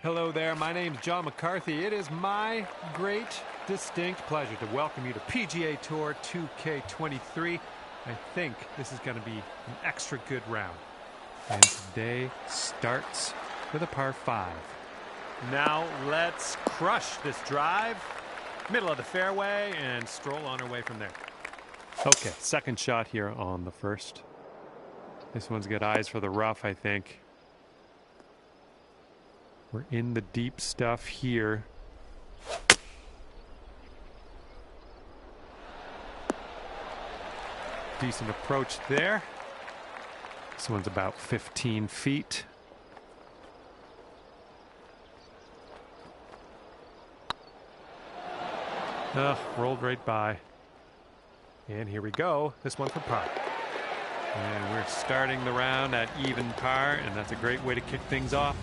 Hello there, my name's John McCarthy. It is my great, distinct pleasure to welcome you to PGA Tour 2K23. I think this is going to be an extra good round. And today starts with a par 5. Now let's crush this drive, middle of the fairway, and stroll on our way from there. Okay, second shot here on the first. This one's got eyes for the rough, I think. We're in the deep stuff here. Decent approach there. This one's about 15 feet. Rolled right by. And here we go. This one for par. And we're starting the round at even par, and that's a great way to kick things off.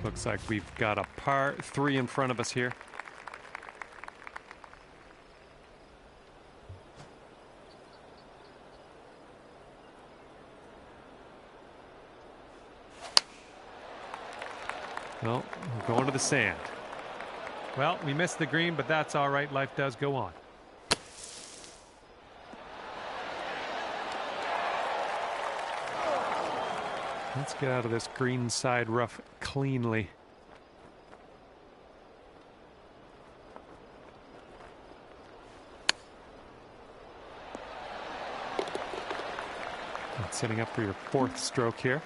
Looks like we've got a par 3 in front of us here. Well, we're going to the sand. Well, we missed the green, but that's all right. Life does go on. Let's get out of this green side rough cleanly. And setting up for your fourth stroke here.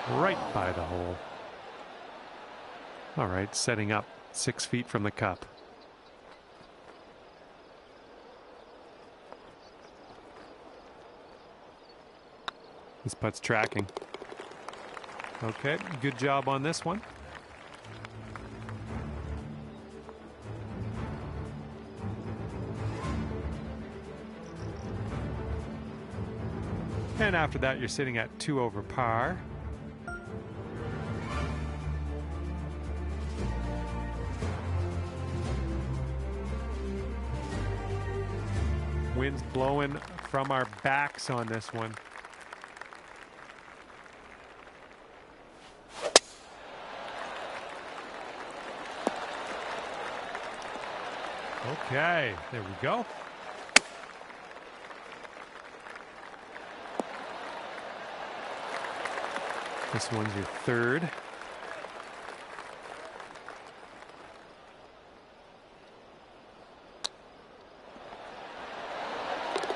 Right by the hole. All right, setting up 6 feet from the cup. This putt's tracking. Okay, good job on this one. And after that, you're sitting at 2 over par. Wind's blowing from our backs on this one. Okay, there we go. This one's your third.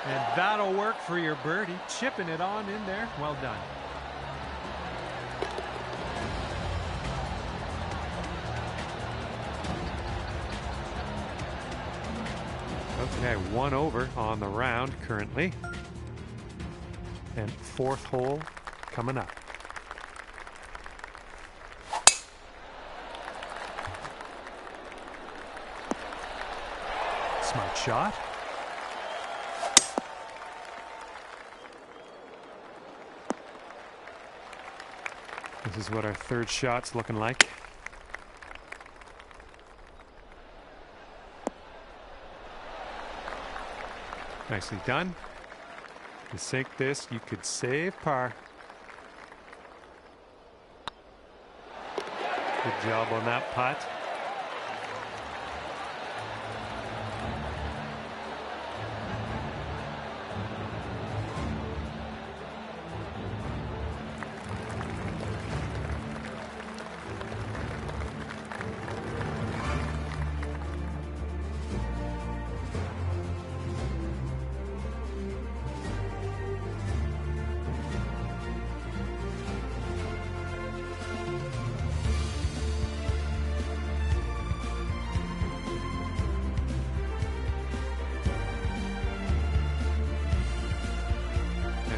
And that'll work for your birdie. Chipping it on in there. Well done. Okay, 1 over on the round currently. And fourth hole coming up. Smart shot. This is what our third shot's looking like. Nicely done. To sink this, you could save par. Good job on that putt.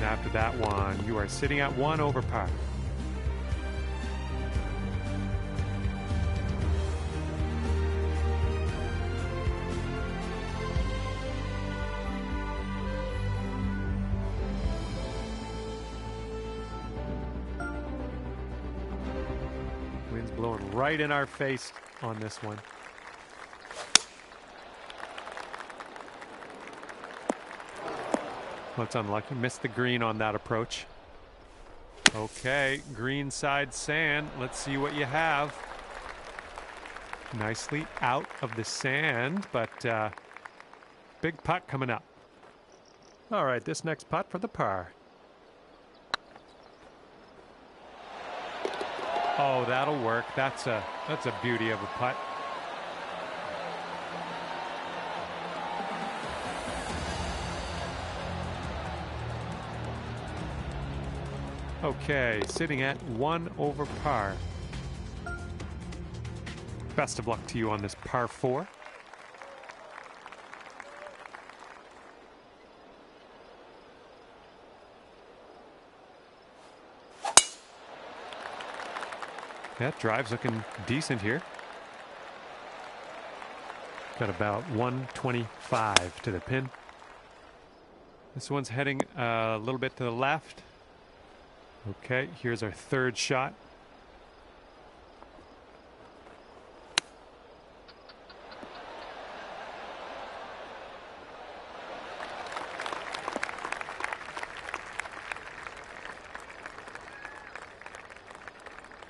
After that one, you are sitting at 1 over par. right in our face on this one. That's unlucky. Missed the green on that approach. Okay, green side sand. Let's see what you have. Nicely out of the sand, but big putt coming up. All right, this next putt for the par. Oh, that'll work. That's a beauty of a putt. Okay, sitting at 1 over par. Best of luck to you on this par 4. Yeah, drive's looking decent here. Got about 125 to the pin. This one's heading a little bit to the left. Okay, here's our third shot.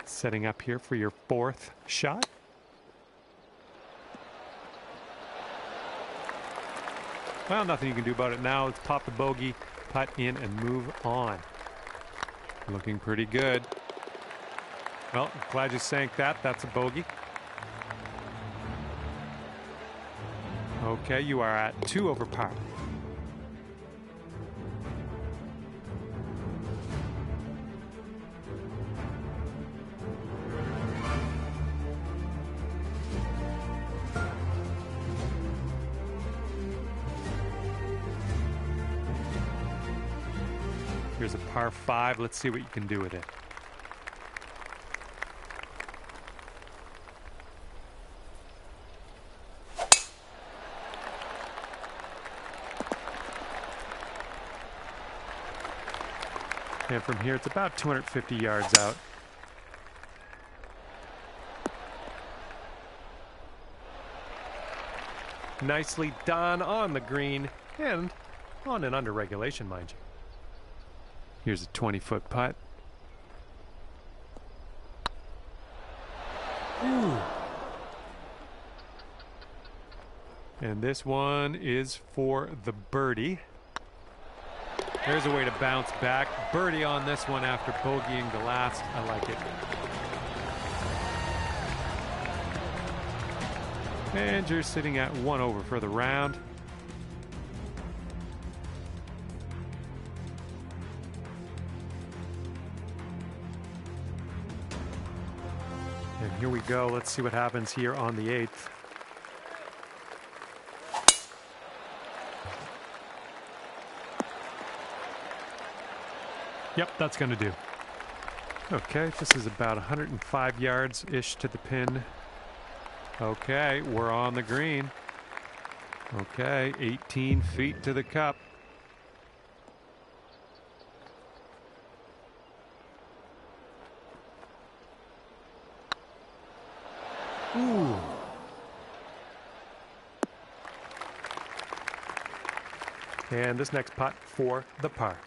Setting up here for your fourth shot. Well, nothing you can do about it now. Let's pop the bogey, putt in, and move on. Looking pretty good. Well, glad you sank that. That's a bogey. Okay, you are at 2 over par. Here's a par 5. Let's see what you can do with it. And from here, it's about 250 yards out. Nicely done on the green and on and under regulation, mind you. Here's a 20-foot putt. Ooh. And this one is for the birdie. There's a way to bounce back. Birdie on this one after bogeying the last. I like it. And you're sitting at 1 over for the round. And here we go. Let's see what happens here on the 8th. Yep, that's going to do. Okay, this is about 105 yards-ish to the pin. Okay, we're on the green. Okay, 18 feet to the cup. Ooh. And this next putt for the par.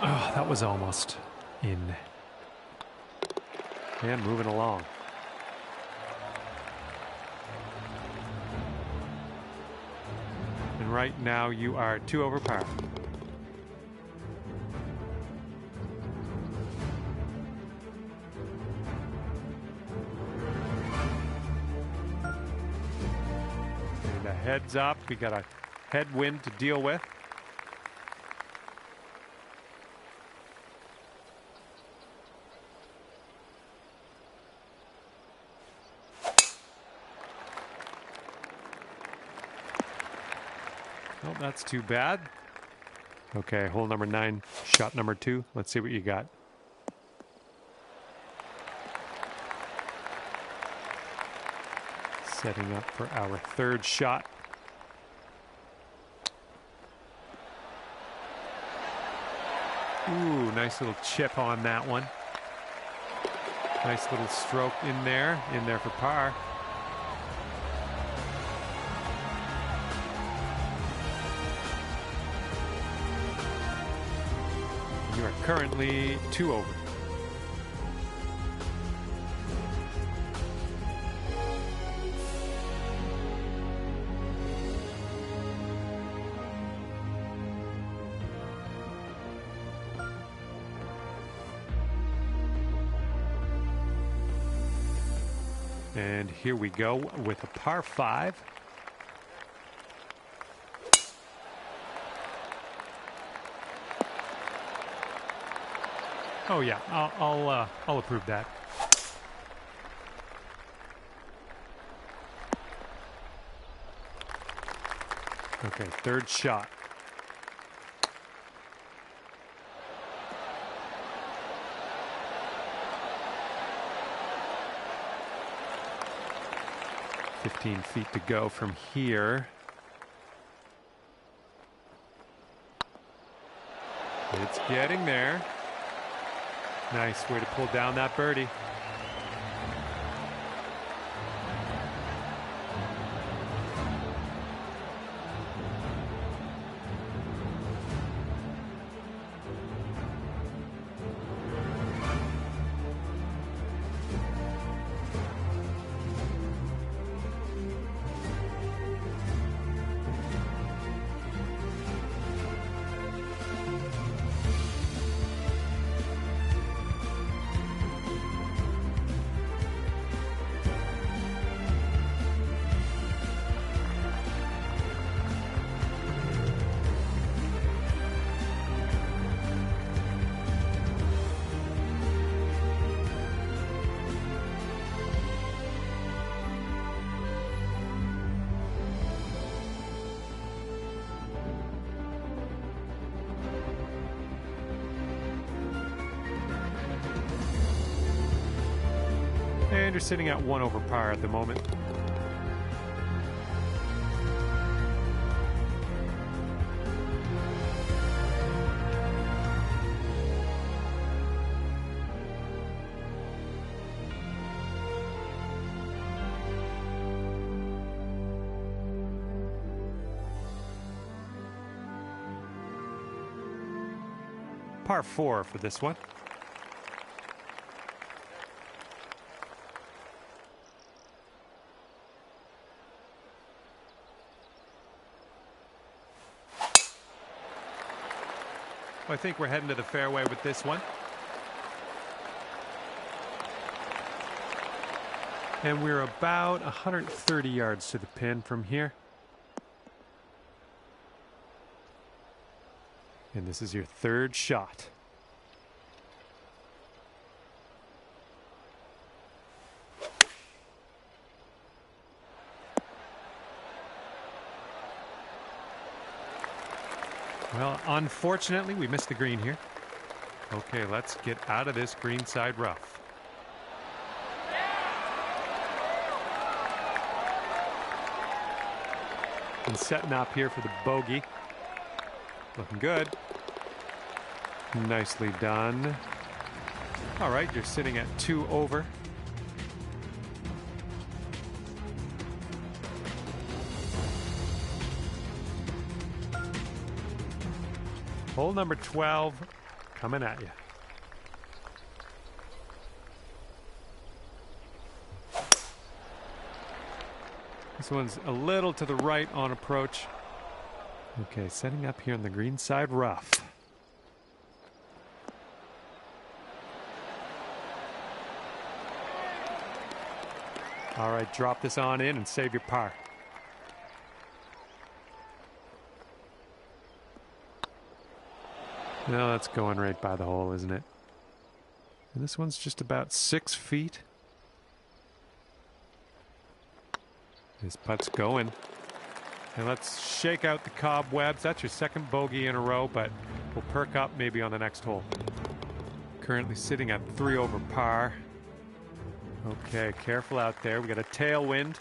Oh, that was almost in. And moving along. And right now you are 2 over par. And a heads up, we got a headwind to deal with. Well, that's too bad. Okay, hole number 9, shot number 2. Let's see what you got. Setting up for our third shot. nice little chip on that one. Nice little stroke in there for par. You are currently 2 over. And here we go with a par 5. Oh yeah, I'll approve that. Okay, third shot. $15 feet to go from here. It's getting there. Nice way to pull down that birdie. And you're sitting at 1 over par at the moment. Par 4 for this one. I think we're heading to the fairway with this one. And we're about 130 yards to the pin from here. And this is your third shot. Well, unfortunately, we missed the green here. Okay, let's get out of this greenside rough. And setting up here for the bogey. Looking good. Nicely done. All right, you're sitting at 2 over. Hole number 12 coming at you. This one's a little to the right on approach. Okay, setting up here on the green side rough. All right, drop this on in and save your par. No, that's going right by the hole, isn't it? And this one's just about 6 feet. This putt's going. And let's shake out the cobwebs. That's your second bogey in a row, but we'll perk up maybe on the next hole. Currently sitting at 3 over par. Okay, careful out there. We got a tailwind.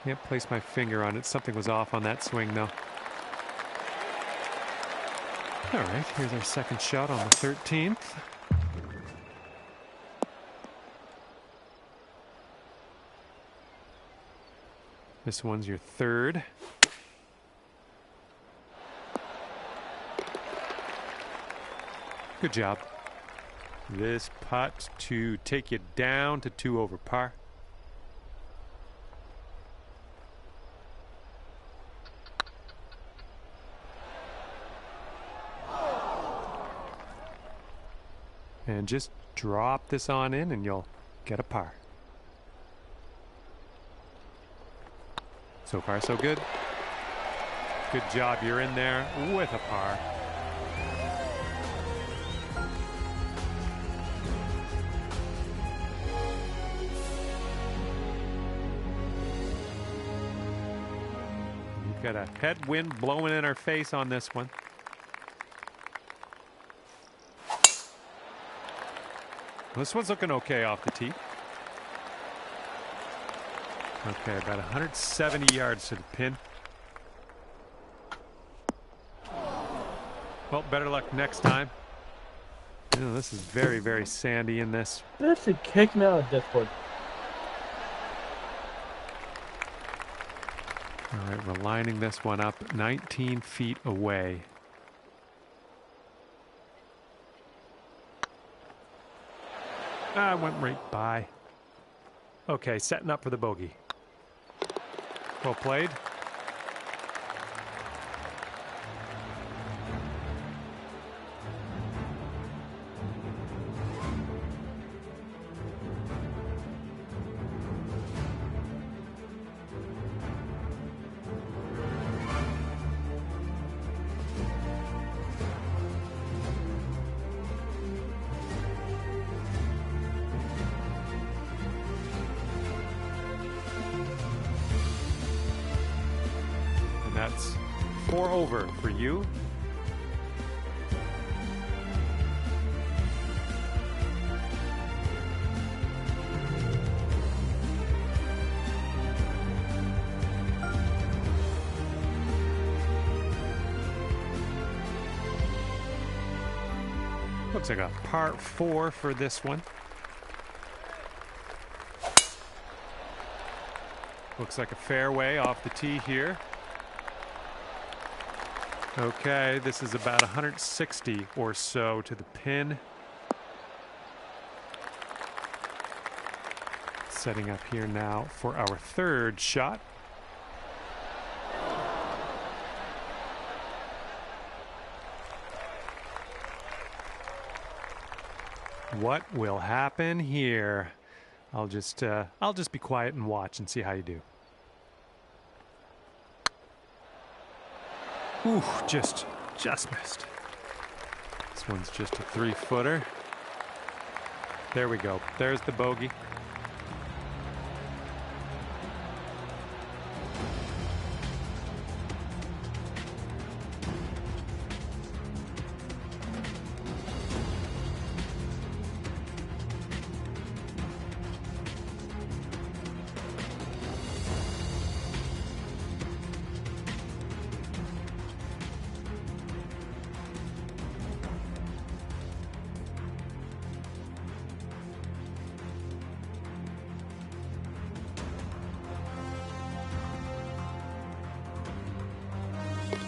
Can't place my finger on it. Something was off on that swing, though. All right, here's our second shot on the 13th. This one's your third. Good job. This putt to take you down to 2 over par. And just drop this on in and you'll get a par. So far, so good. Good job. You're in there with a par. We've got a headwind blowing in our face on this one. This one's looking okay off the tee. Okay, about 170 yards to the pin. Well, better luck next time. You know, this is very, very sandy in this. That's a kick me out of Discord. All right, we're lining this one up 19 feet away. Went right by. Okay, setting up for the bogey. Well played. That's 4 over for you. Looks like a par 4 for this one. Looks like a fairway off the tee here. Okay, this is about 160 or so to the pin. Setting up here now for our third shot. What will happen here? I'll just be quiet and watch and see how you do. Ooh, just missed. This one's just a 3-footer. There we go. There's the bogey.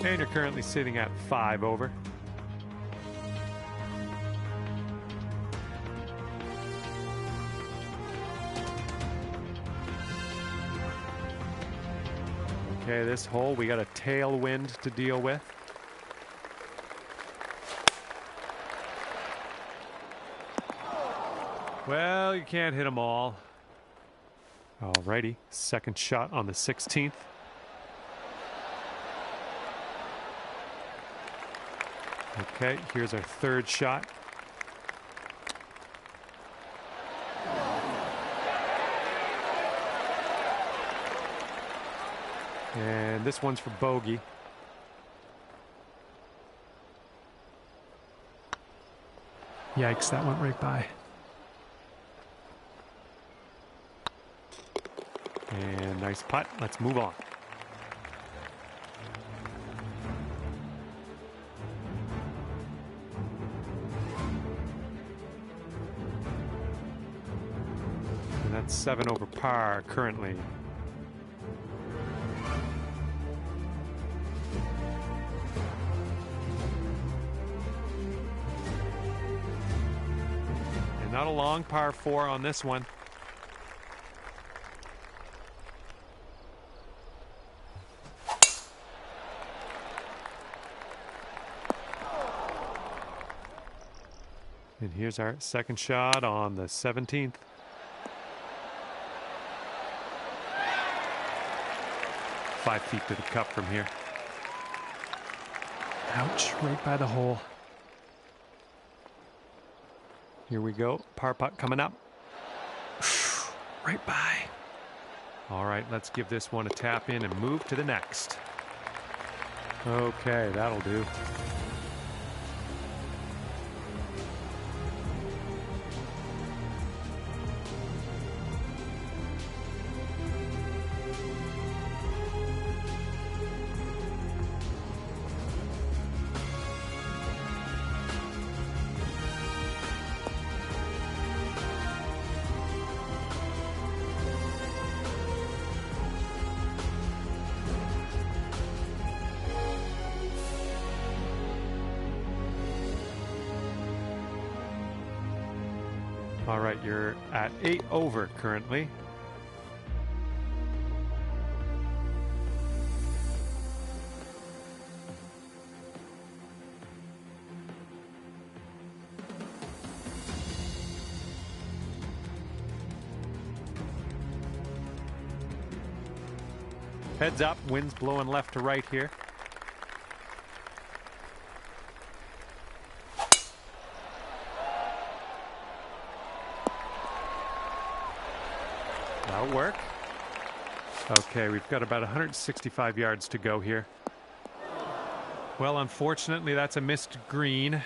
And you're currently sitting at 5 over. Okay, this hole, we got a tailwind to deal with. Well, you can't hit them all. Alrighty, second shot on the 16th. Okay, here's our third shot. And this one's for bogey. Yikes, that went right by. And nice putt. Let's move on. And that's 7 over par currently. And not a long par 4 on this one. And here's our second shot on the 17th. Five feet to the cup from here. Ouch, right by the hole. Here we go. Par putt coming up. Right by. All right, let's give this one a tap in and move to the next. Okay, that'll do. All right, you're at 8 over currently. Heads up, wind's blowing left to right here. That'll work. Okay, we've got about 165 yards to go here. Well, unfortunately, that's a missed green.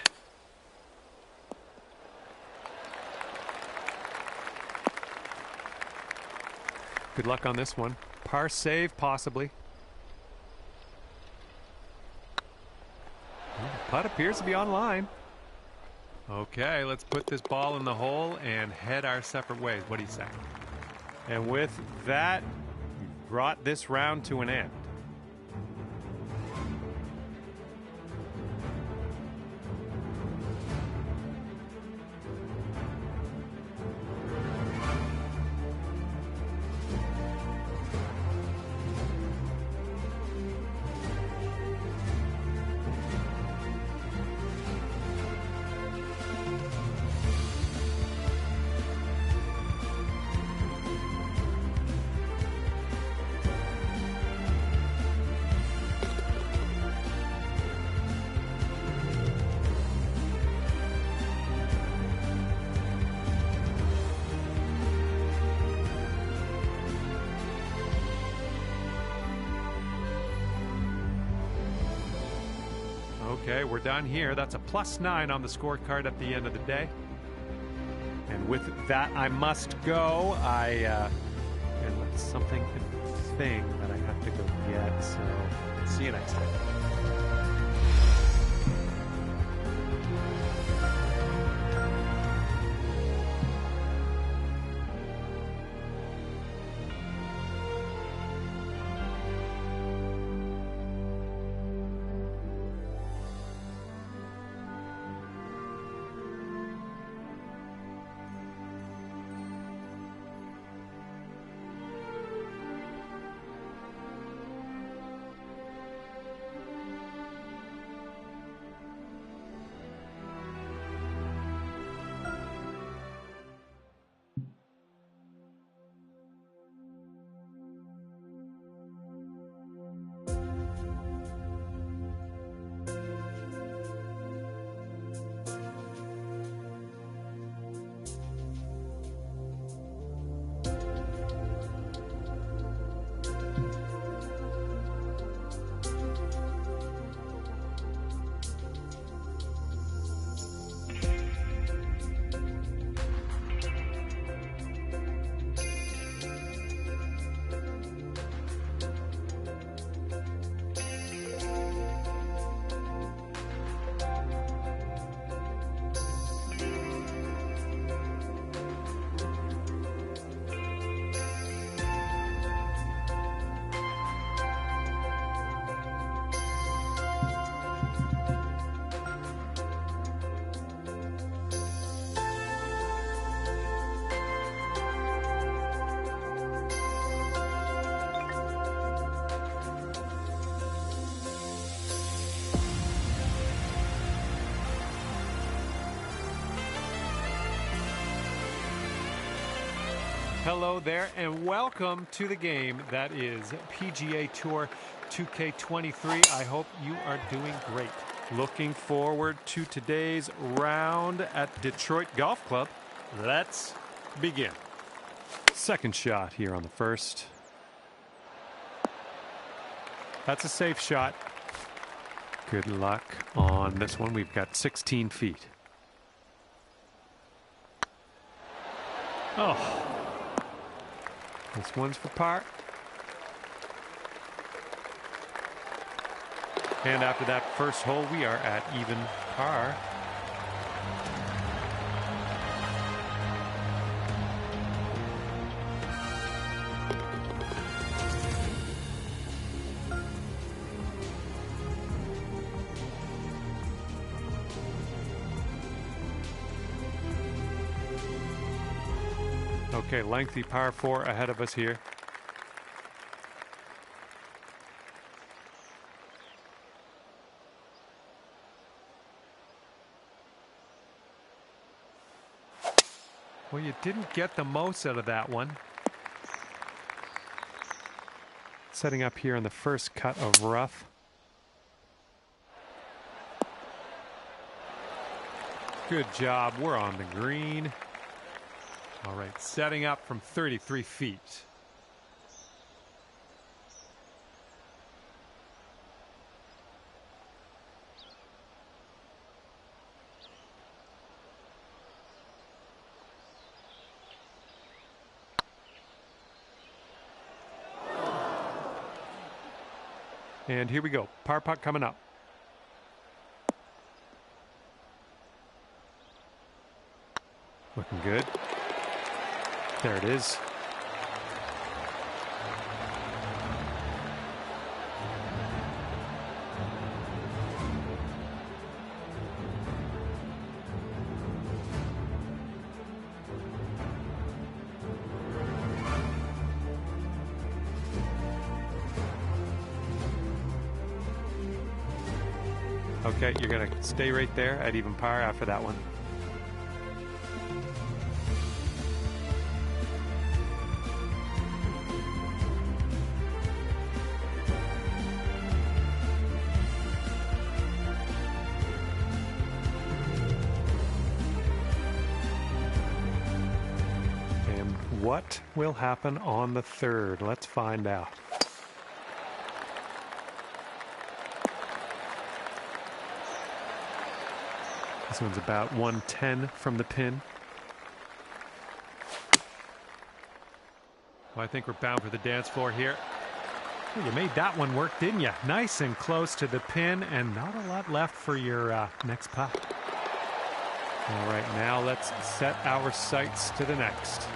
Good luck on this one. Par save, possibly. The putt appears to be on line. Okay, let's put this ball in the hole and head our separate ways. What do you say? And with that, we brought this round to an end. Okay, we're done here. That's a +9 on the scorecard at the end of the day. And with that, I must go. And that's something thing that I have to go get. So see you next time. Hello there and welcome to the game that is PGA Tour 2K23. I hope you are doing great. Looking forward to today's round at Detroit Golf Club. Let's begin. Second shot here on the first. That's a safe shot. Good luck on this one. We've got 16 feet. Oh. This one's for par. And after that first hole, we are at even par. Okay, lengthy par 4 ahead of us here. Well, you didn't get the most out of that one. Setting up here in the first cut of rough. Good job. We're on the green. All right, setting up from 33 feet. And here we go. Par putt coming up. Looking good. There it is. Okay, you're going to stay right there at even par after that one. And what will happen on the third? Let's find out. This one's about 110 from the pin. Well, I think we're bound for the dance floor here. Well, you made that one work, didn't you? Nice and close to the pin and not a lot left for your next putt. All right, now let's set our sights to the next.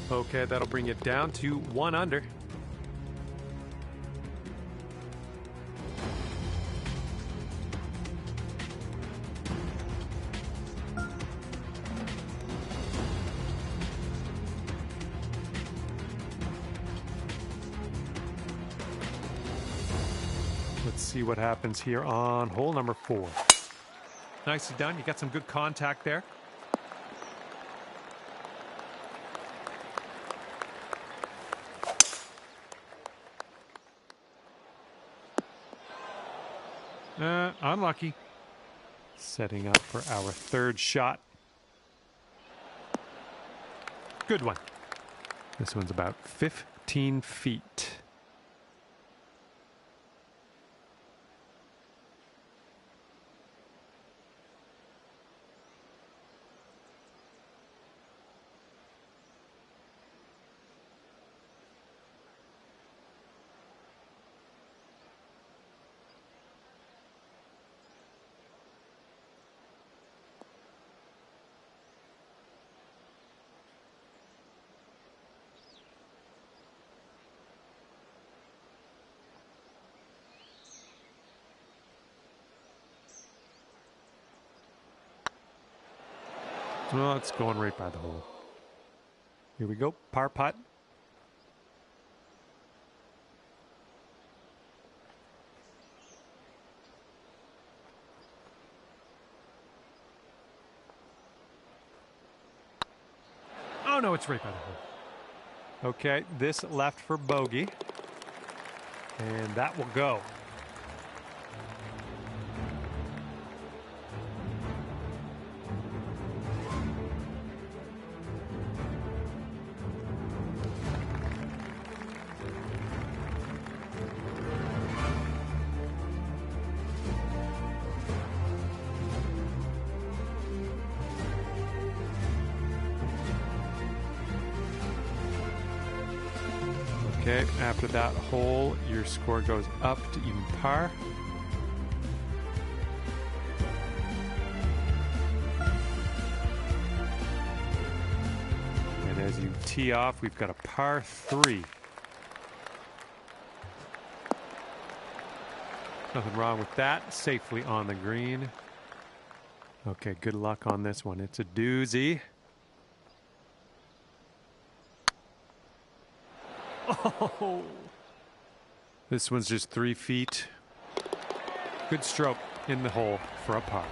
Okay, that'll bring it down to 1 under. Let's see what happens here on hole number 4. Nicely done. You got some good contact there. Unlucky. Setting up for our third shot. Good one. This one's about 15 feet. Well, it's going right by the hole. Here we go, par putt. Oh no, it's right by the hole. Okay, this left for bogey. And that will go. Okay, after that hole, your score goes up to even par. And as you tee off, we've got a par 3. Nothing wrong with that. Safely on the green. Okay, good luck on this one. It's a doozy. Oh, this one's just 3 feet. Good stroke in the hole for a par.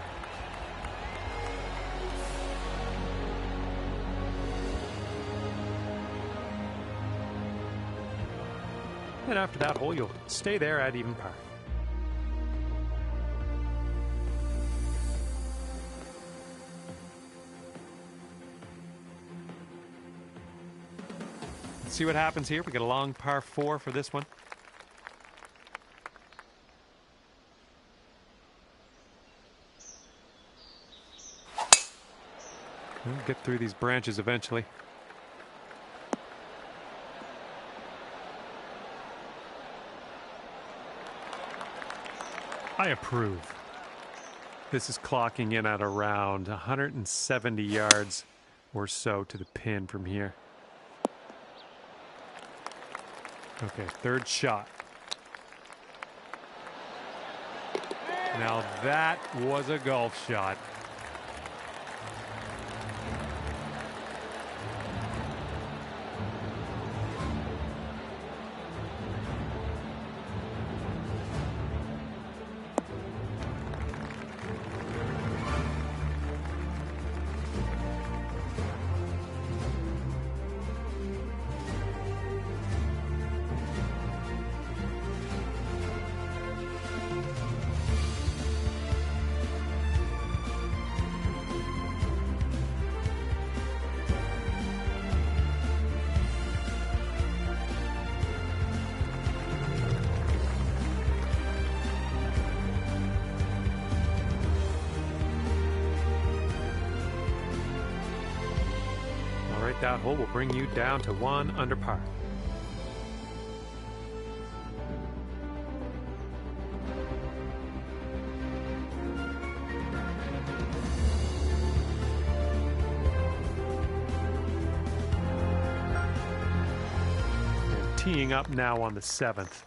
And after that hole, you'll stay there at even par. See what happens here. We got a long par 4 for this one. We'll get through these branches eventually. I approve. This is clocking in at around 170 yards or so to the pin from here. Okay, third shot. Now that was a golf shot. That hole will bring you down to 1 under par. And teeing up now on the 7th.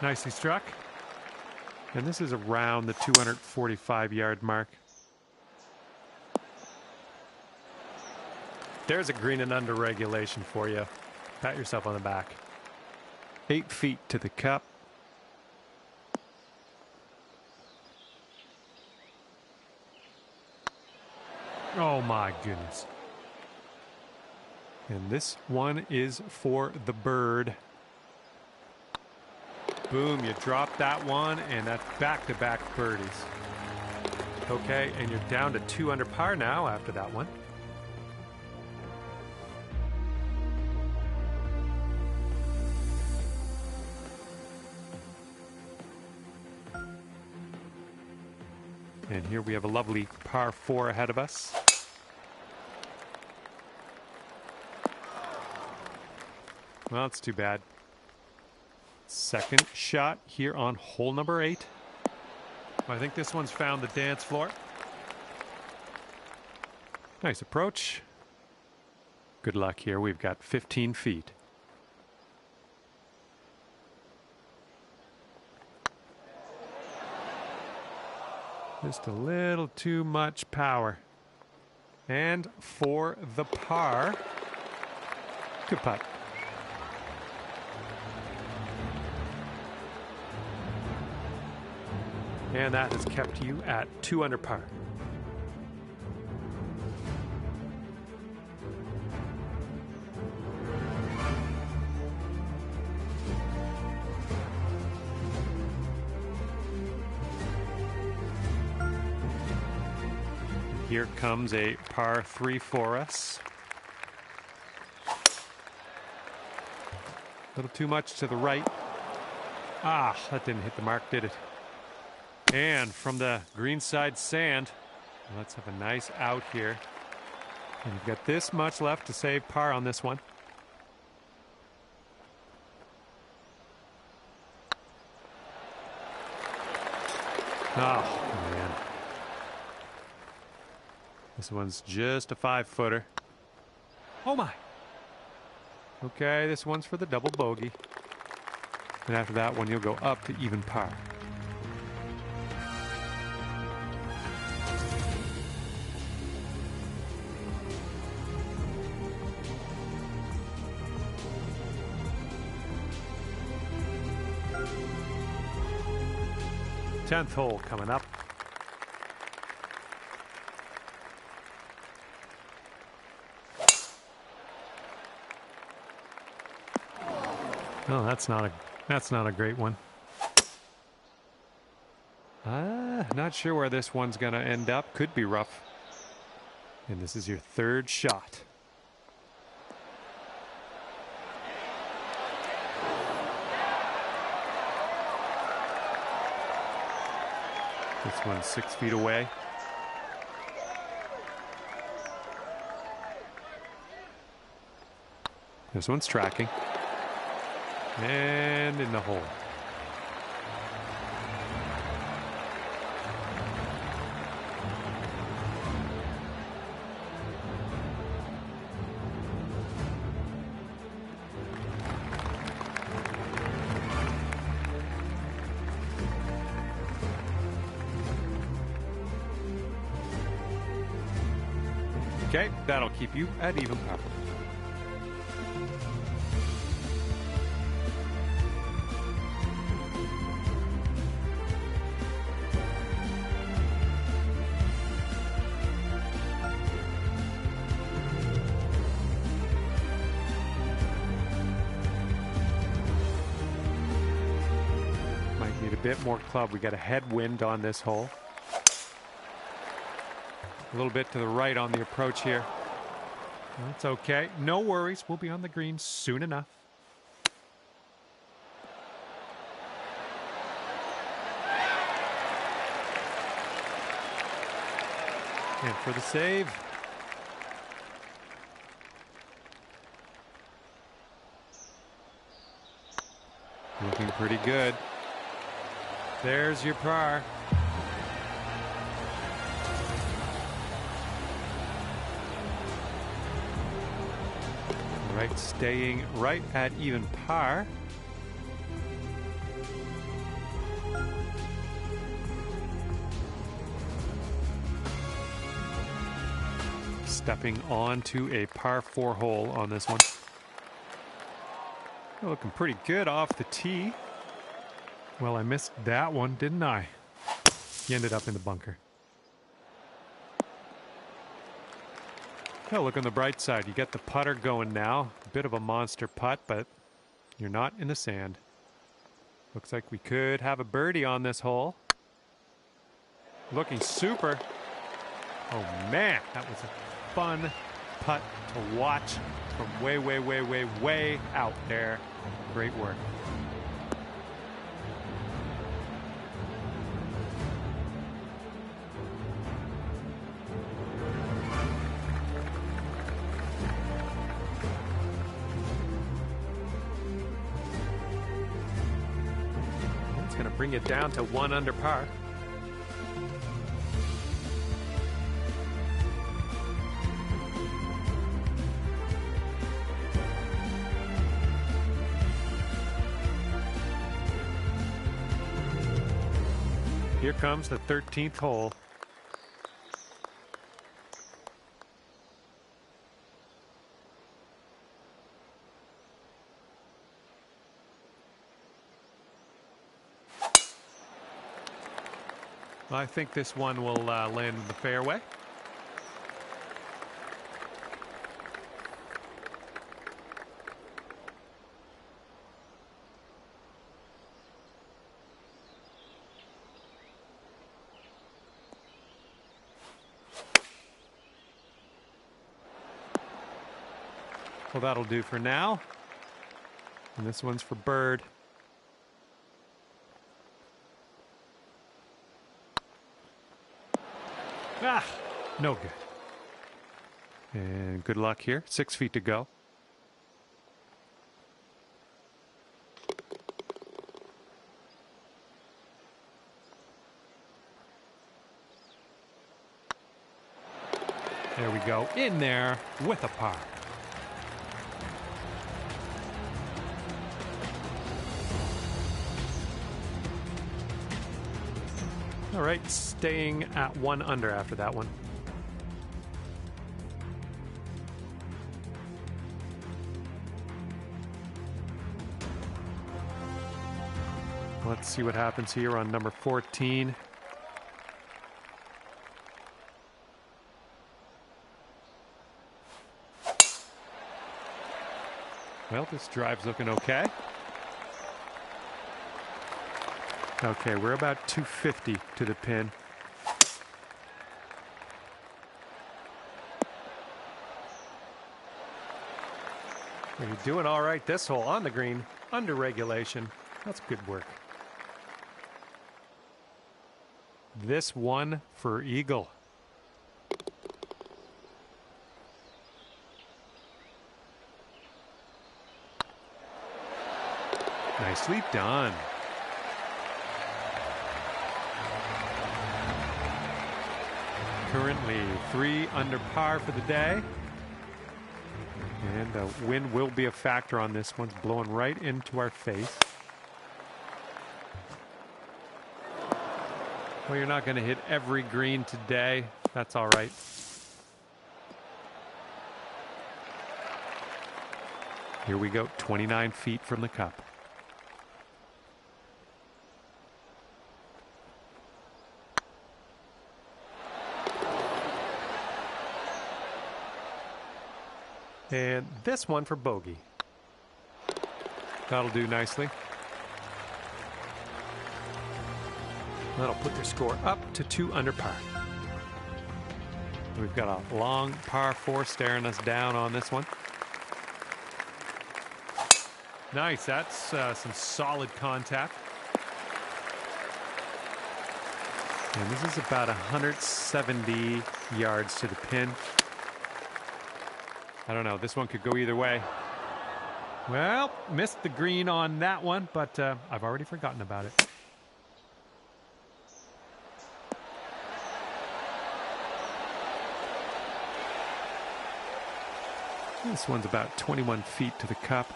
Nicely struck. And this is around the 245-yard mark. There's a green and under regulation for you. Pat yourself on the back. 8 feet to the cup. Oh my goodness. And this one is for the bird. Boom, you drop that one, and that's back-to-back birdies. Okay, and you're down to 2 under par now after that one. And here we have a lovely par 4 ahead of us. Well, it's too bad. Second shot here on hole number 8. I think this one's found the dance floor. Nice approach. Good luck here. We've got 15 feet. Just a little too much power. And for the par. Good putt. And that has kept you at 2 under par. Here comes a par 3 for us. A little too much to the right. Ah, that didn't hit the mark, did it? And from the greenside sand, let's have a nice out here. And you've got this much left to save par on this one. Oh, man. This one's just a 5-footer. Oh, my. Okay, this one's for the double bogey. And after that one, you'll go up to even par. Tenth hole coming up. Oh, that's not a great one. Not sure where this one's gonna end up. Could be rough. And this is your third shot. This one's 6 feet away. This one's tracking. And in the hole. Okay, that'll keep you at even par. Might need a bit more club. We got a headwind on this hole. A little bit to the right on the approach here. That's okay. No worries. We'll be on the green soon enough. And for the save. Looking pretty good. There's your par. Right, staying right at even par. Stepping onto a par 4 hole on this one. Looking pretty good off the tee. Well, I missed that one, didn't I? He ended up in the bunker. Oh, look on the bright side. You get the putter going now. A bit of a monster putt, but you're not in the sand. Looks like we could have a birdie on this hole. Looking super. Oh man, that was a fun putt to watch from way, way, way, way, way out there. Great work. It's going to bring it down to 1 under par. Here comes the 13th hole. I think this one will land in the fairway. Well, that'll do for now. And this one's for bird. Ah, no good. And good luck here. 6 feet to go. There we go. In there with a par. All right, staying at 1 under after that one. Let's see what happens here on number 14. Well, this drive's looking okay. Okay, we're about 250 to the pin. You're doing all right this hole on the green, under regulation. That's good work. This one for eagle. Nicely done. Currently 3 under par for the day. And wind will be a factor on this. One's blowing right into our face. Well, you're not going to hit every green today. That's all right. Here we go, 29 feet from the cup. And this one for bogey. That'll do nicely. That'll put their score up to 2 under par. We've got a long par 4 staring us down on this one. Nice, that's some solid contact. And this is about 170 yards to the pin. I don't know, this one could go either way. Well, missed the green on that one, but I've already forgotten about it. This one's about 21 feet to the cup.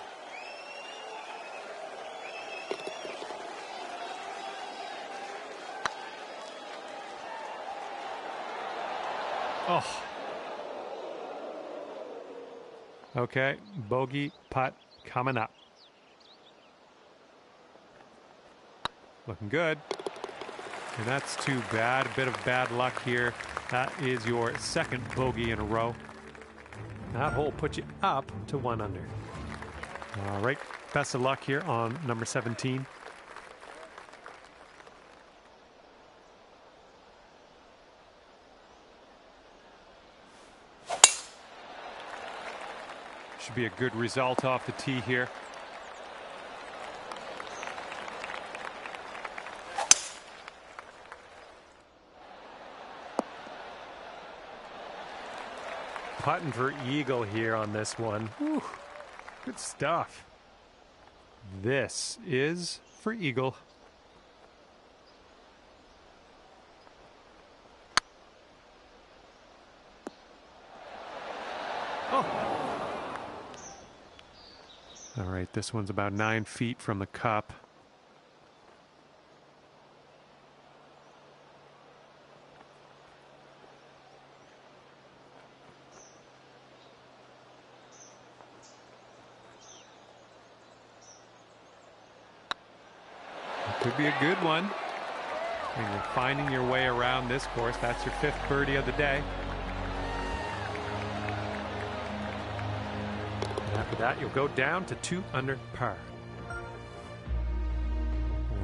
Oh. Okay, bogey putt coming up. Looking good. And that's too bad. A bit of bad luck here. That is your second bogey in a row. That hole puts you up to 1 under. All right, best of luck here on number 17. Should be a good result off the tee here. Putting for eagle here on this one. Whew, good stuff. This is for eagle. Oh. All right, this one's about 9 feet from the cup. Could be a good one. And you're finding your way around this course. That's your 5th birdie of the day. And after that, you'll go down to 2 under par. The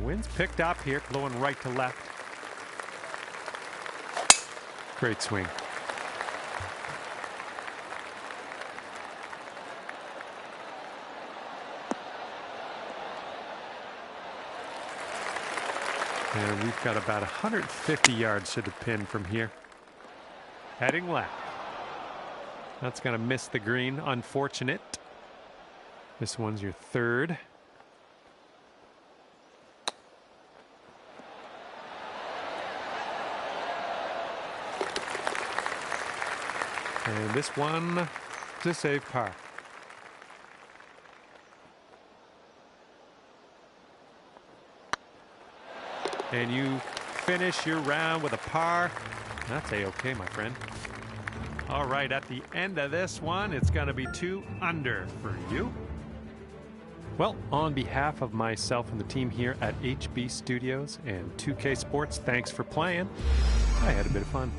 wind's picked up here, blowing right to left. Great swing. And we've got about 150 yards to the pin from here. Heading left. That's going to miss the green. Unfortunate. This one's your 3rd. And this one to save par. And you finish your round with a par. That's a-okay, my friend. All right, at the end of this one, it's going to be 2 under for you. Well, on behalf of myself and the team here at HB Studios and 2K Sports, thanks for playing. I had a bit of fun.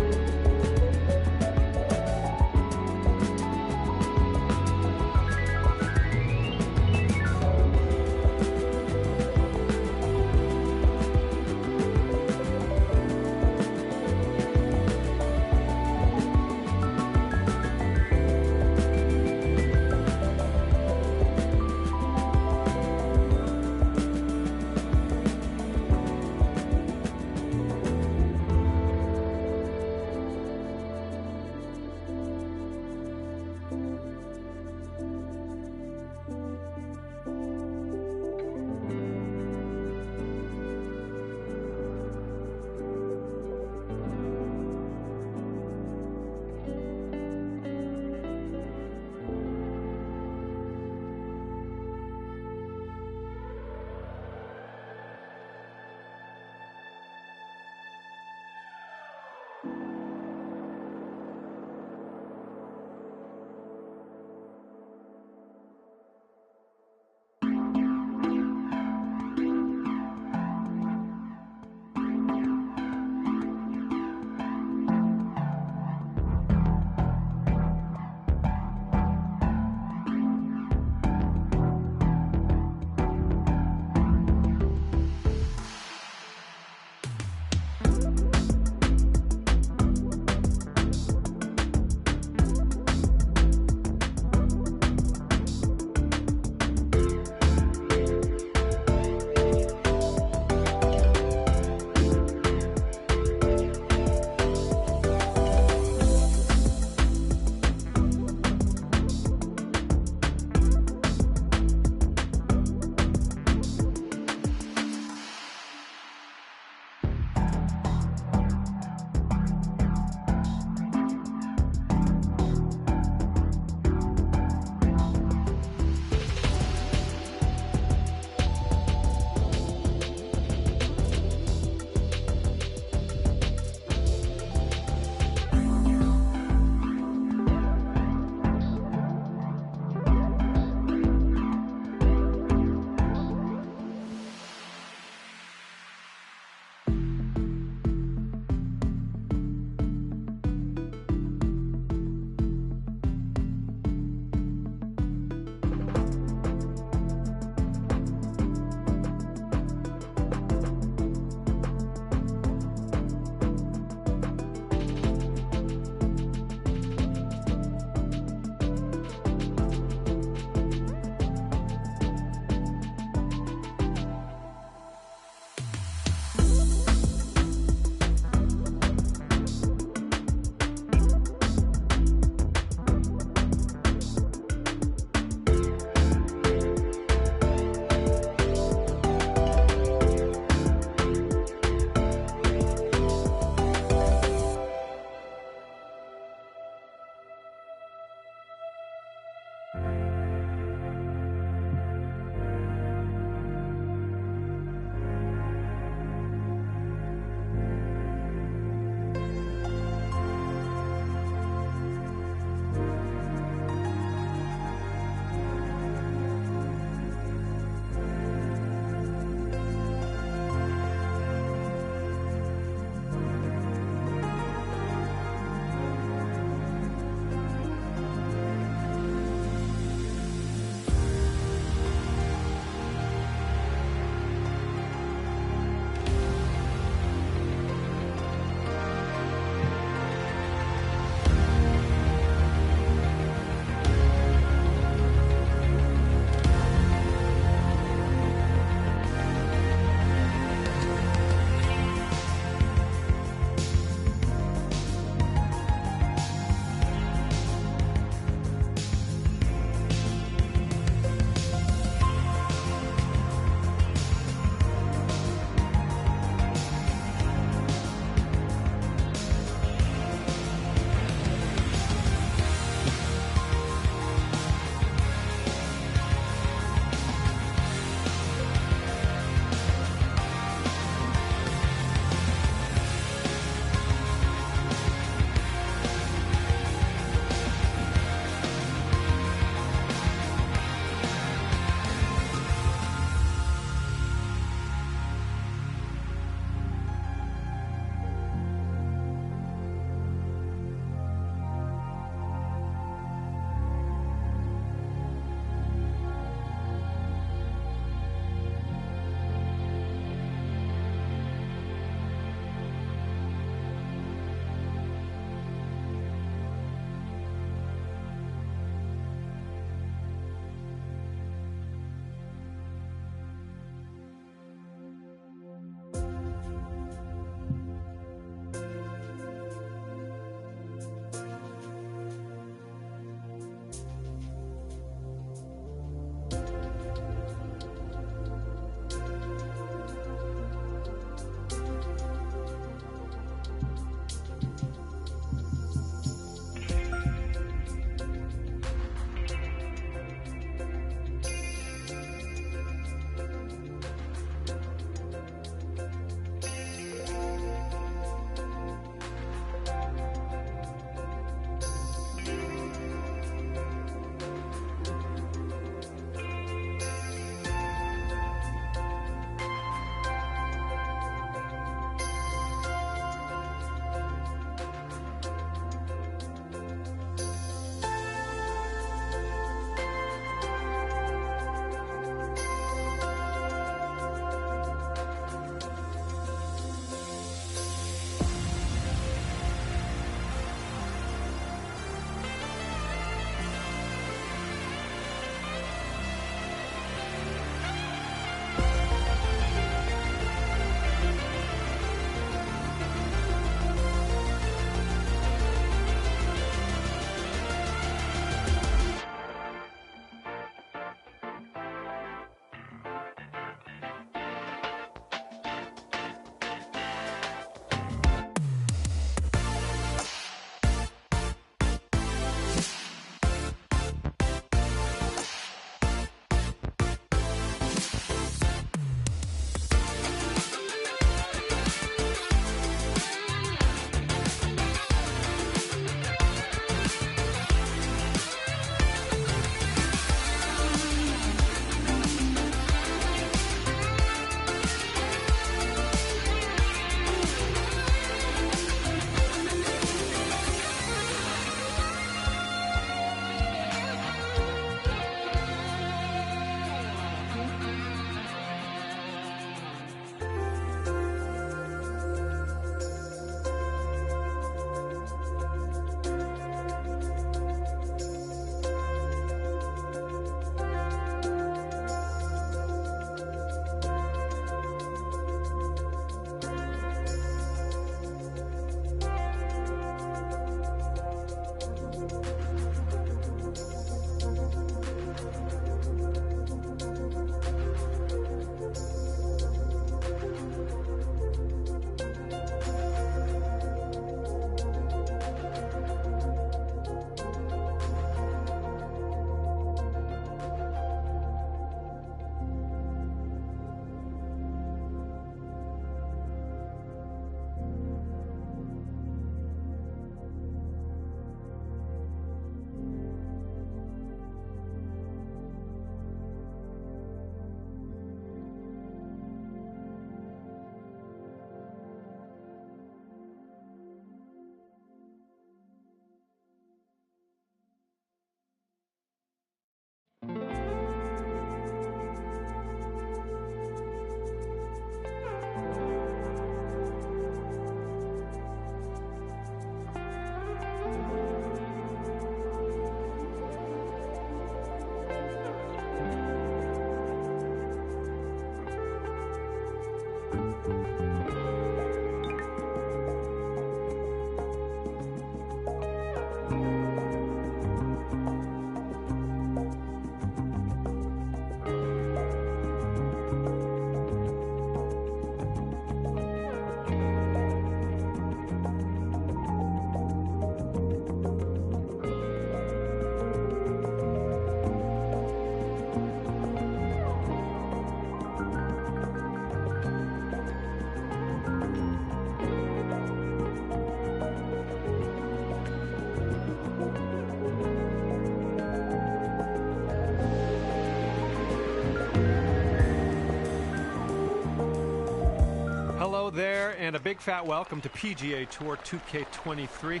Hello there, and a big fat welcome to PGA Tour 2K23.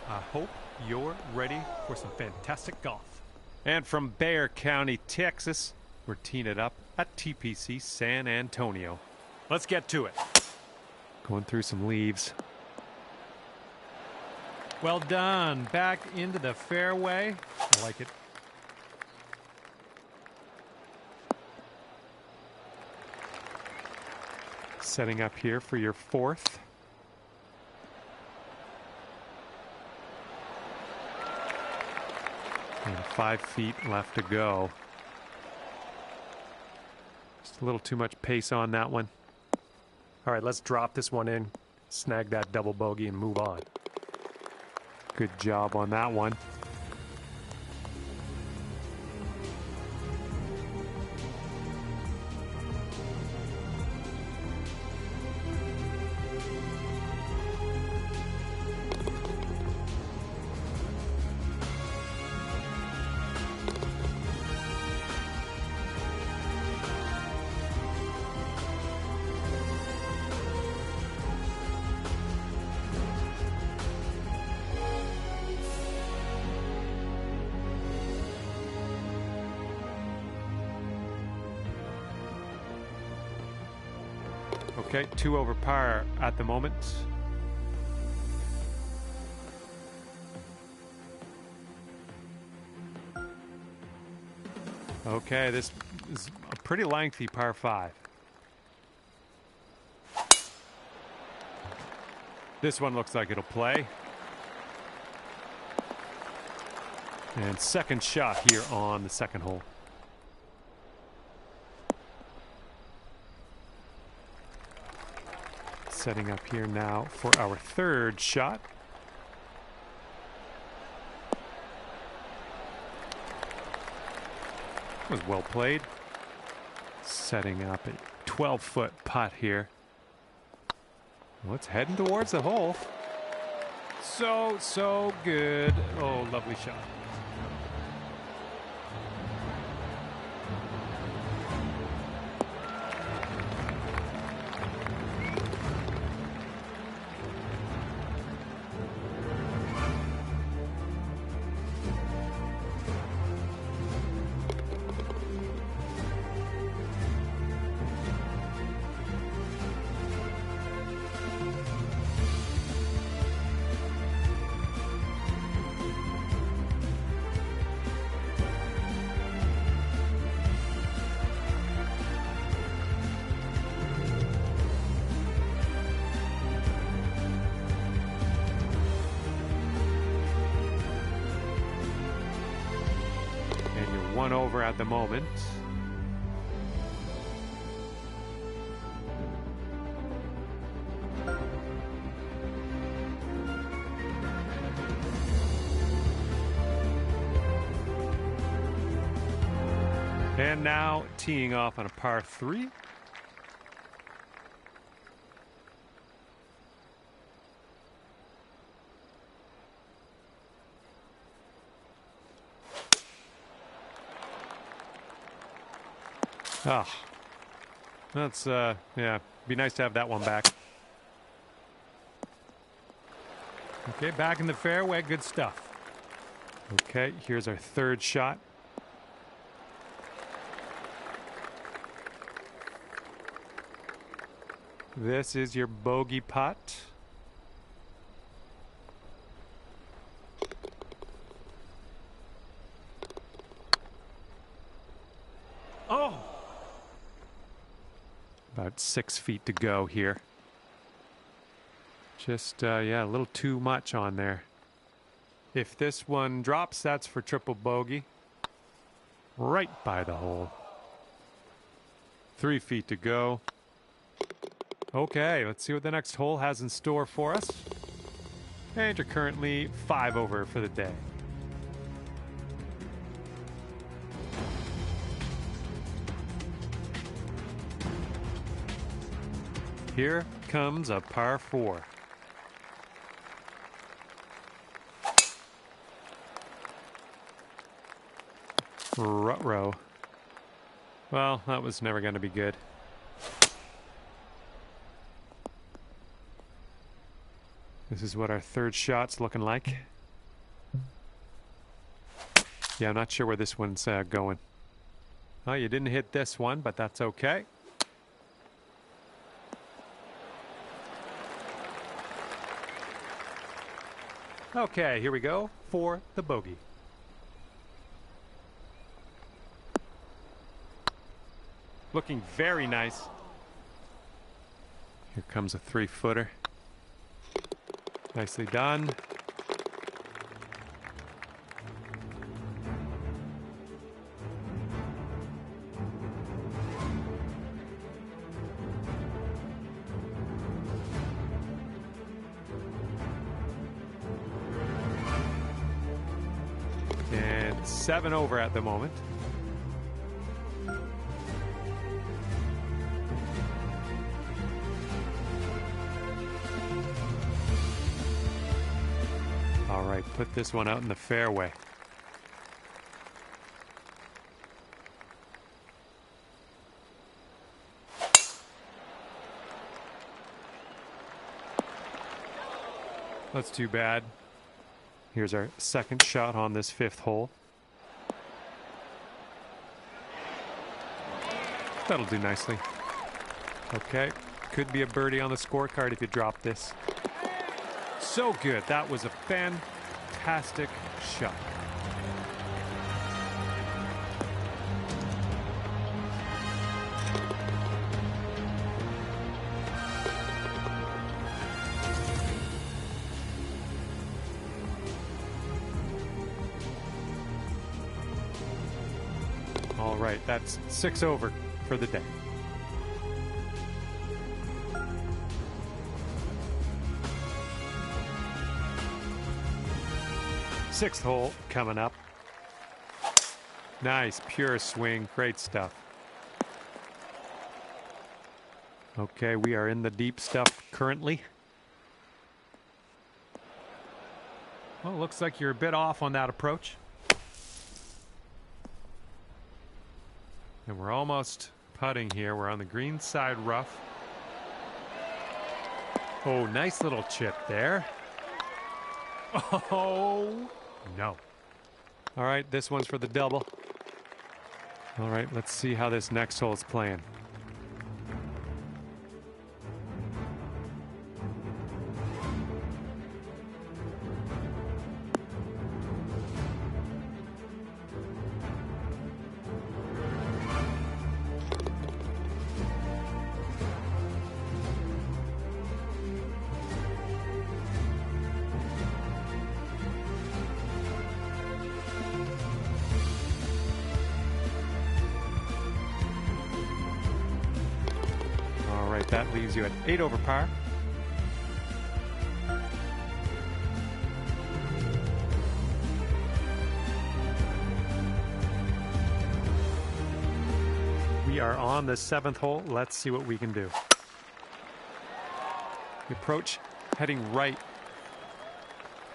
I hope you're ready for some fantastic golf. And from Bexar County, Texas, we're teeing it up at TPC San Antonio. Let's get to it. Going through some leaves. Well done. Back into the fairway. I like it. Setting up here for your fourth. And 5 feet left to go. Just a little too much pace on that one. All right, let's drop this one in, snag that double bogey, and move on. Good job on that one. Okay, 2 over par at the moment. Okay, this is a pretty lengthy par 5. This one looks like it'll play. And second shot here on the second hole. Setting up here now for our third shot. Was well played. Setting up a 12-foot putt here. Well, it's heading towards the hole. So good. Oh, lovely shot. One over at the moment. And now teeing off on a par 3. Oh, that's, yeah, be nice to have that one back. Okay, back in the fairway, good stuff. Okay, here's our third shot. This is your bogey putt. Oh! About 6 feet to go here. Just, yeah, a little too much on there. If this one drops, that's for triple bogey. Right by the hole. 3 feet to go. Okay, let's see what the next hole has in store for us. And you're currently 5 over for the day. Here comes a par 4. Ruh-roh. Well, that was never going to be good. This is what our third shot's looking like. Yeah, I'm not sure where this one's going. Oh, you didn't hit this one, but that's okay. Okay, here we go for the bogey. Looking very nice. Here comes a 3-footer. Nicely done. And 7 over at the moment. All right, put this one out in the fairway. That's too bad. Here's our second shot on this 5th hole. That'll do nicely. Okay, could be a birdie on the scorecard if you drop this. So good. That was a fantastic shot. All right, that's 6 over for the day. Sixth hole coming up. Nice, pure swing, great stuff. Okay, we are in the deep stuff currently. Well, looks like you're a bit off on that approach. And we're almost putting here. We're on the green side rough. Oh, nice little chip there. Oh, no. All right, this one's for the double. All right, let's see how this next hole is playing. That leaves you at 8 over par. We are on the 7th hole. Let's see what we can do. The approach heading right.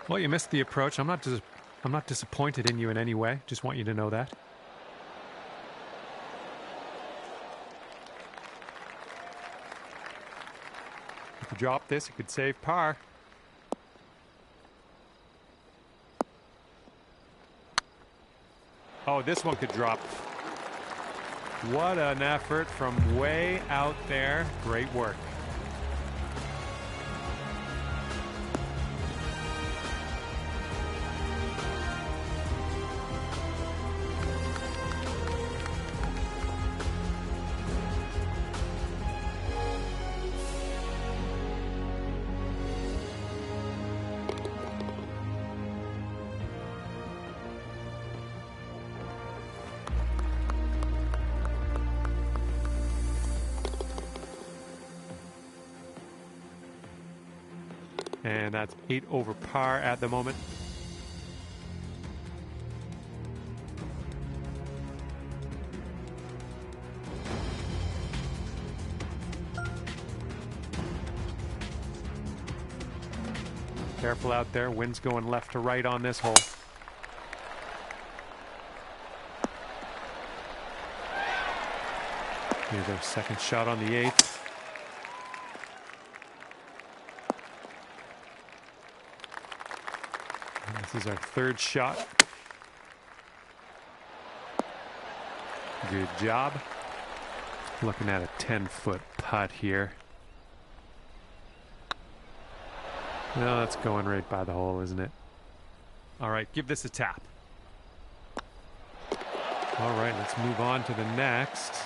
Well, you missed the approach. I'm not disappointed in you in any way. Just want you to know that. If you drop this, you could save par. Oh, this one could drop. What an effort from way out there. Great work. And that's 8 over par at the moment. Careful out there. Wind's going left to right on this hole. Here's our second shot on the 8th. This is our third shot. Good job. Looking at a 10-foot putt here. No, that's going right by the hole, isn't it? All right, give this a tap. All right, let's move on to the next.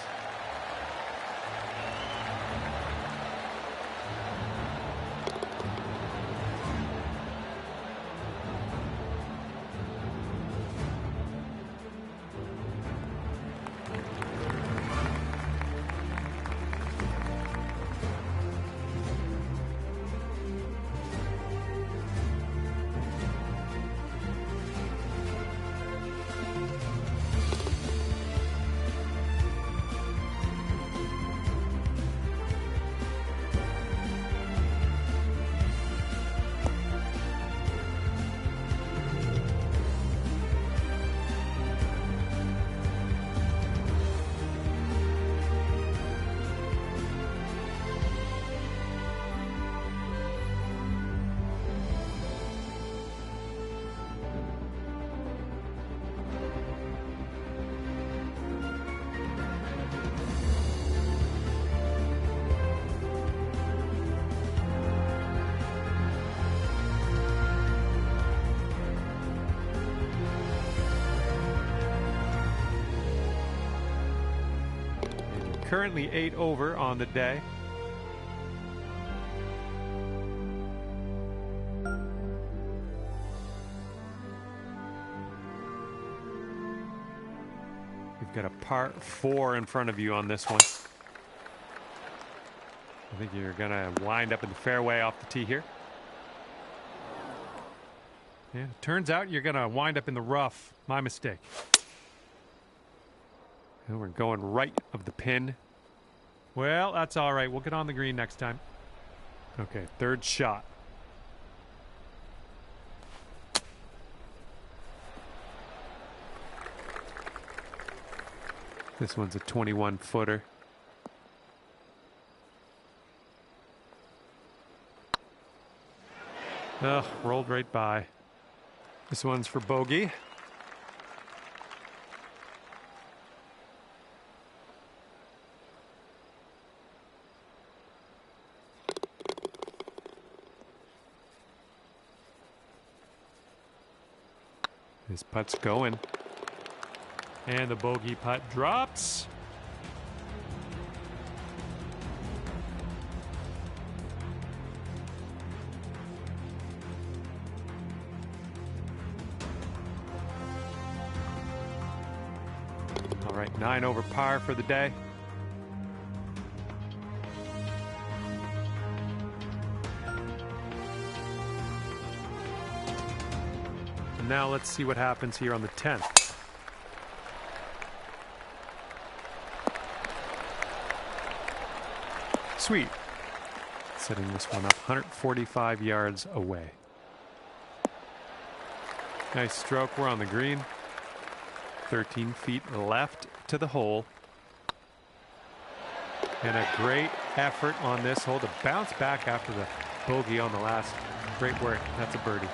Currently 8 over on the day. You've got a par 4 in front of you on this one. I think you're going to wind up in the fairway off the tee here. Yeah, turns out you're going to wind up in the rough. My mistake. And we're going right of the pin. Well, that's all right. We'll get on the green next time. Okay, third shot. This one's a 21-footer. Oh, rolled right by. This one's for bogey. His putt's going. And the bogey putt drops. All right, 9 over par for the day. And now let's see what happens here on the 10th. Sweet. Setting this one up 145 yards away. Nice stroke. We're on the green. 13 feet left to the hole. And a great effort on this hole to bounce back after the bogey on the last. Great work. That's a birdie.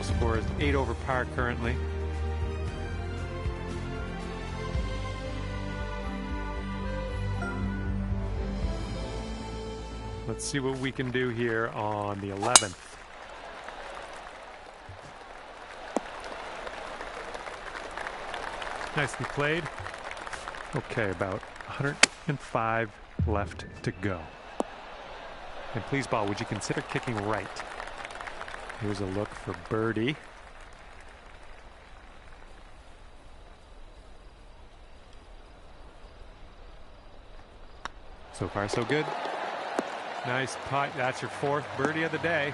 Score is 8 over par currently. Let's see what we can do here on the 11th. Nicely played. Okay, about 105 left to go. And please, ball, would you consider kicking right? Here's a look for birdie. So far, so good. Nice putt. That's your fourth birdie of the day.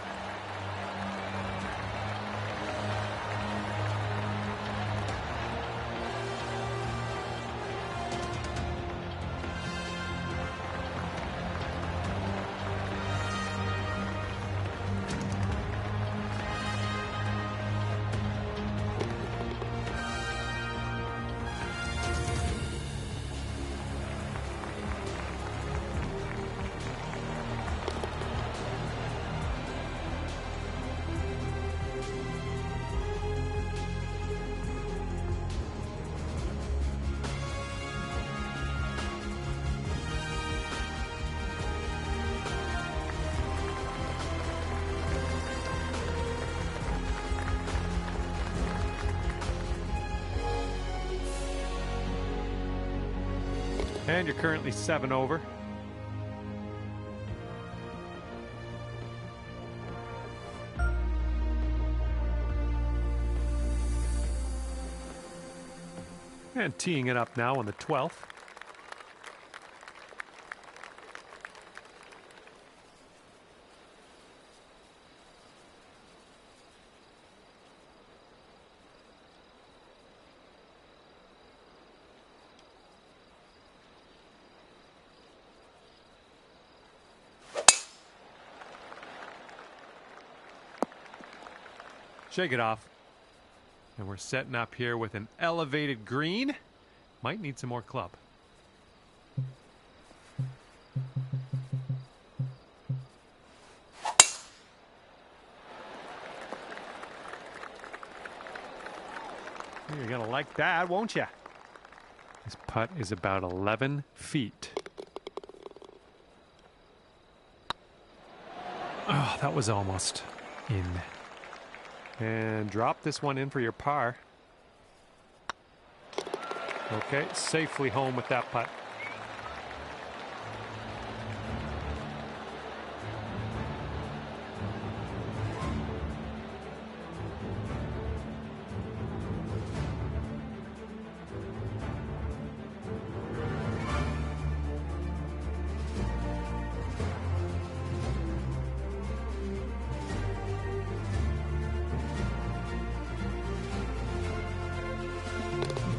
And you're currently 7 over. And teeing it up now on the 12th. Shake it off. And we're setting up here with an elevated green. Might need some more club. You're gonna like that, won't you? This putt is about 11 feet. Oh, that was almost in. And drop this one in for your par. Okay, safely home with that putt.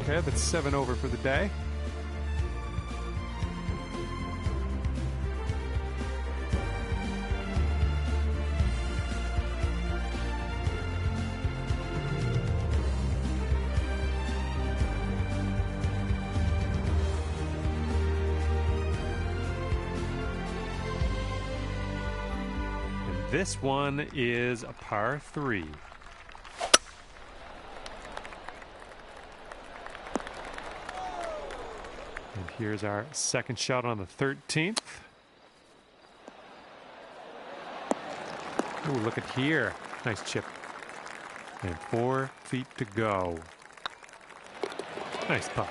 Okay, that's 7 over for the day. And this one is a par 3. And here's our second shot on the 13th. Ooh, look at here. Nice chip. And 4 feet to go. Nice putt.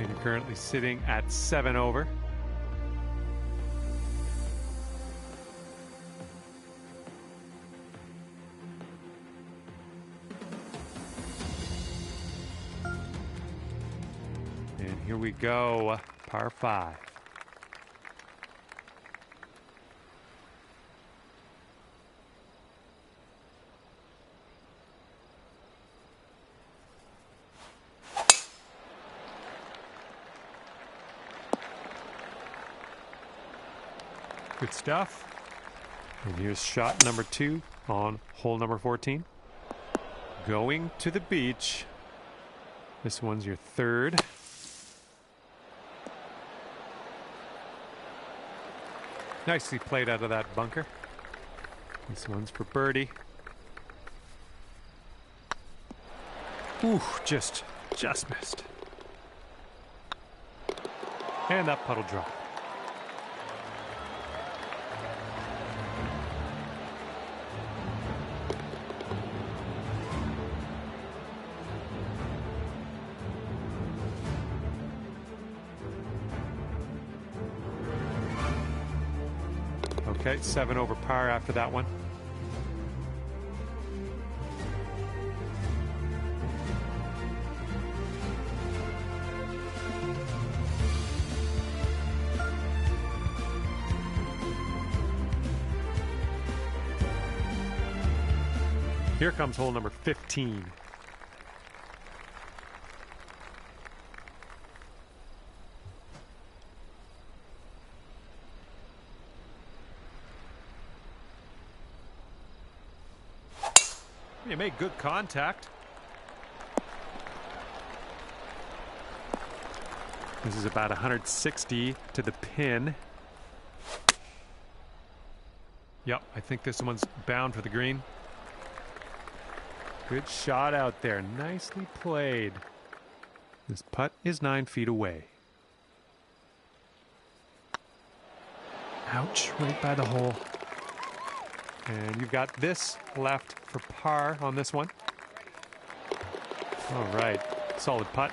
And you're currently sitting at 7 over. And here we go, par 5. Good stuff. And here's shot number 2 on hole number 14. Going to the beach. This one's your third. Nicely played out of that bunker. This one's for birdie. Ooh, just missed. And that puddle drop. Okay, 7 over par after that one. Here comes hole number 15. You made good contact. This is about 160 to the pin. Yep, I think this one's bound for the green. Good shot out there. Nicely played. This putt is 9 feet away. Ouch, right by the hole. And you've got this left for par on this one. All right, solid putt.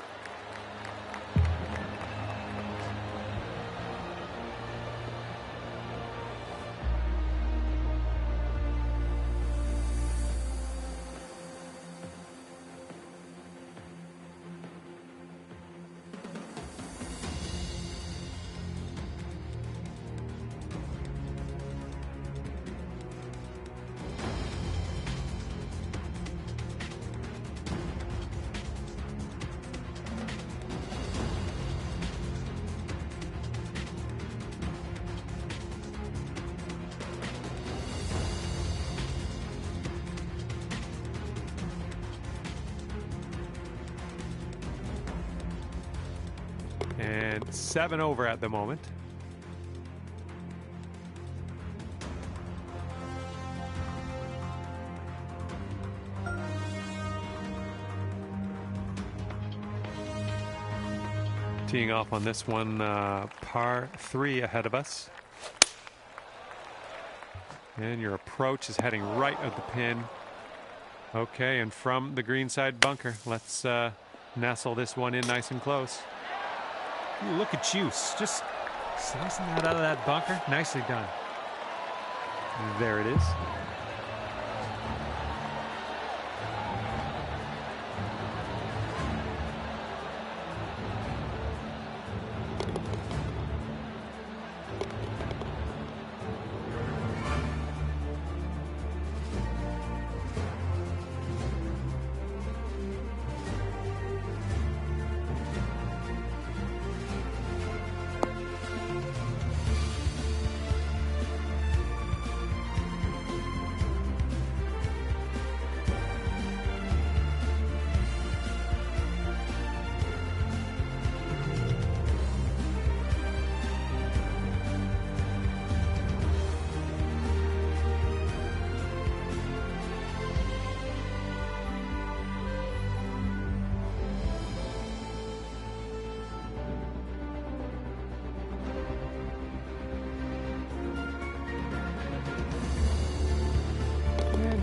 And 7 over at the moment. Teeing off on this one, par 3 ahead of us. And your approach is heading right at the pin. Okay, and from the greenside bunker, let's nestle this one in nice and close. Ooh, look at you, just slicing that out of that bunker. Nicely done. There it is.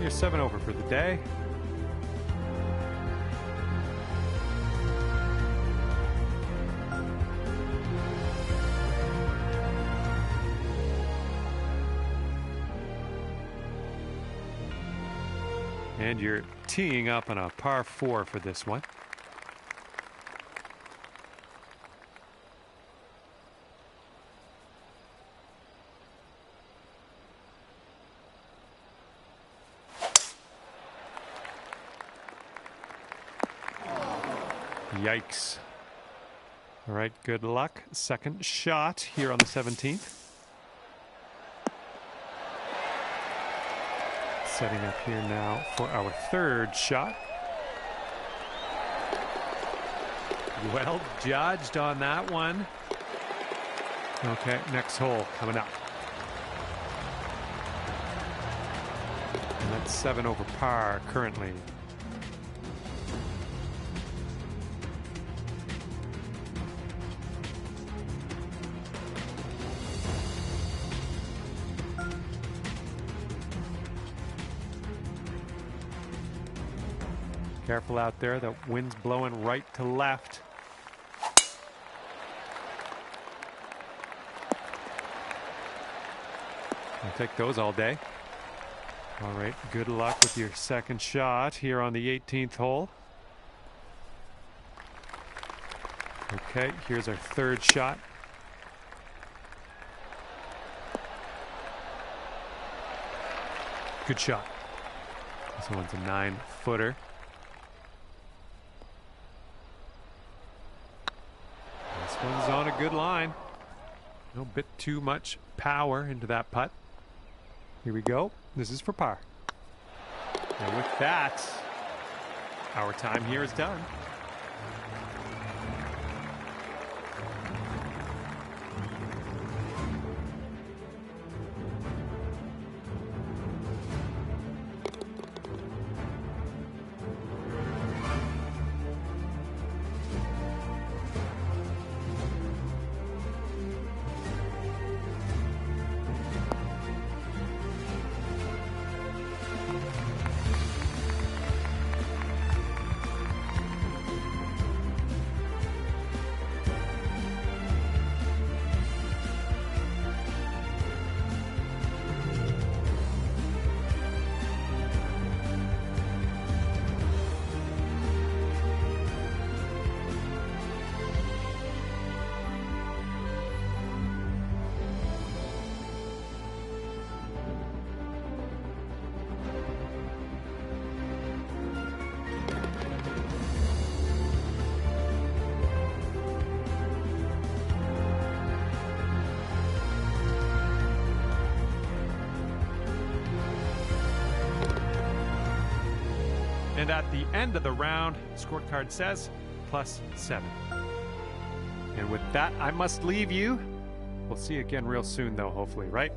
You're 7 over for the day. And you're teeing up on a par 4 for this one. Yikes. All right, good luck. Second shot here on the 17th. Setting up here now for our third shot. Well judged on that one. Okay, next hole coming up. And that's 7 over par currently. Careful out there, the wind's blowing right to left. I'll take those all day. All right, good luck with your second shot here on the 18th hole. Okay, here's our third shot. Good shot. This one's a 9-footer. This one's on a good line. No bit too much power into that putt. Here we go. This is for par. And with that, our time here is done. And at the end of the round, scorecard says +7. And with that, I must leave you. We'll see you again real soon, though, hopefully, right?